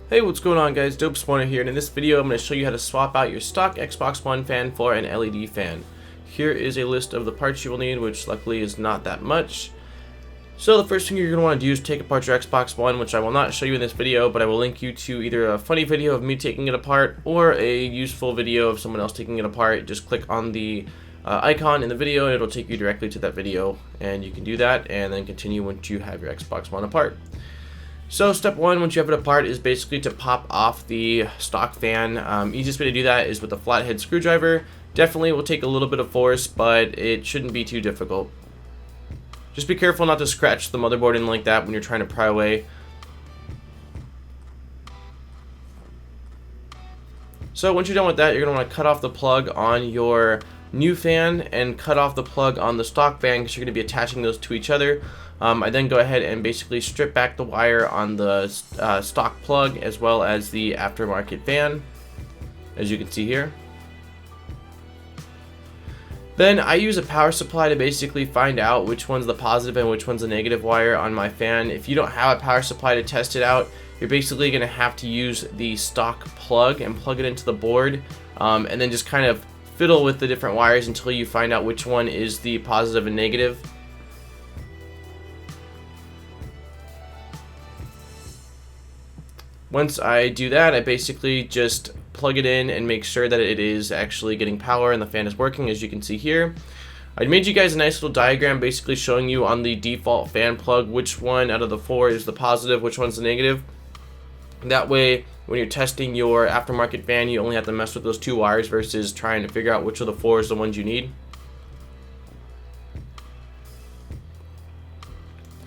Hey, what's going on guys, Dope Spawner here, and in this video I'm going to show you how to swap out your stock Xbox One fan for an LED fan. Here is a list of the parts you will need, which luckily is not that much. So the first thing you're going to want to do is take apart your Xbox One, which I will not show you in this video, but I will link you to either a funny video of me taking it apart or a useful video of someone else taking it apart. Just click on the icon in the video and it'll take you directly to that video, and you can do that and then continue once you have your Xbox One apart. So step one, once you have it apart, is basically to pop off the stock fan. Easiest way to do that is with a flathead screwdriver. Definitely will take a little bit of force, but it shouldn't be too difficult. Just be careful not to scratch the motherboard in like that when you're trying to pry away. So once you're done with that, you're going to want to cut off the plug on your new fan and cut off the plug on the stock fan, because you're going to be attaching those to each other. I then go ahead and basically strip back the wire on the stock plug as well as the aftermarket fan, as you can see here. Then I use a power supply to basically find out which one's the positive and which one's the negative wire on my fan. If you don't have a power supply to test it out, you're basically going to have to use the stock plug and plug it into the board, and then just kind of fiddle with the different wires until you find out which one is the positive and negative. Once I do that, I basically just plug it in and make sure that it is actually getting power and the fan is working, as you can see here. I made you guys a nice little diagram basically showing you on the default fan plug which one out of the four is the positive, which one's the negative. That way, when you're testing your aftermarket fan, you only have to mess with those two wires versus trying to figure out which of the four is the ones you need.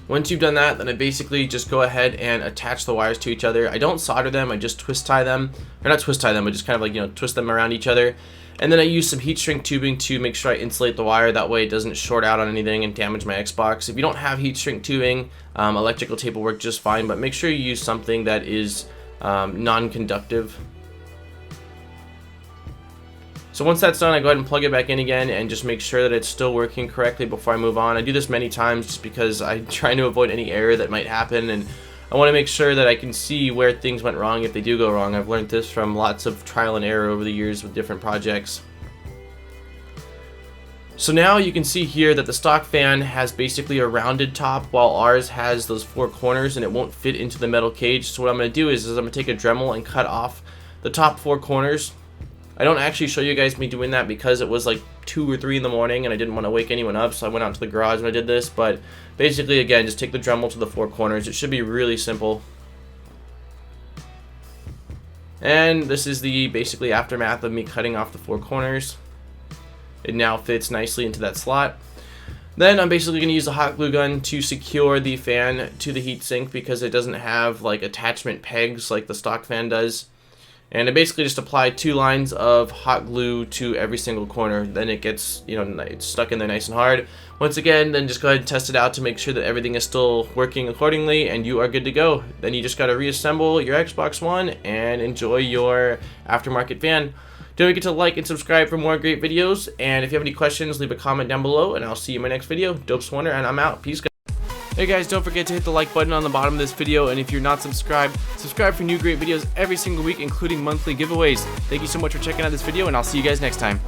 Once you've done that, then I basically just go ahead and attach the wires to each other. I don't solder them, I just twist tie them. Or not twist tie them, but just kind of like, twist them around each other. And then I use some heat shrink tubing to make sure I insulate the wire. That way it doesn't short out on anything and damage my Xbox. If you don't have heat shrink tubing, electrical tape will work just fine, but make sure you use something that is non-conductive. So once that's done, I go ahead and plug it back in again and just make sure that it's still working correctly before I move on. I do this many times just because I'm trying to avoid any error that might happen, and I want to make sure that I can see where things went wrong if they do go wrong. I've learned this from lots of trial and error over the years with different projects. So now you can see here that the stock fan has basically a rounded top, while ours has those four corners and it won't fit into the metal cage. So what I'm going to do is I'm going to take a Dremel and cut off the top four corners. I don't actually show you guys me doing that because it was like 2 or 3 in the morning and I didn't want to wake anyone up, so I went out to the garage and I did this. But basically, again, just take the Dremel to the four corners. It should be really simple. And this is the basically aftermath of me cutting off the four corners. It now fits nicely into that slot. Then I'm basically going to use a hot glue gun to secure the fan to the heatsink because it doesn't have like attachment pegs like the stock fan does. And I basically just apply 2 lines of hot glue to every single corner. Then it gets, it's stuck in there nice and hard. Once again, then just go ahead and test it out to make sure that everything is still working accordingly, and you are good to go. Then you just got to reassemble your Xbox One and enjoy your aftermarket fan. Don't forget to like and subscribe for more great videos. And if you have any questions, leave a comment down below, and I'll see you in my next video. Dope Spawner, and I'm out. Peace, guys. Hey guys, don't forget to hit the like button on the bottom of this video, and if you're not subscribed, subscribe for new great videos every single week, including monthly giveaways. Thank you so much for checking out this video, and I'll see you guys next time.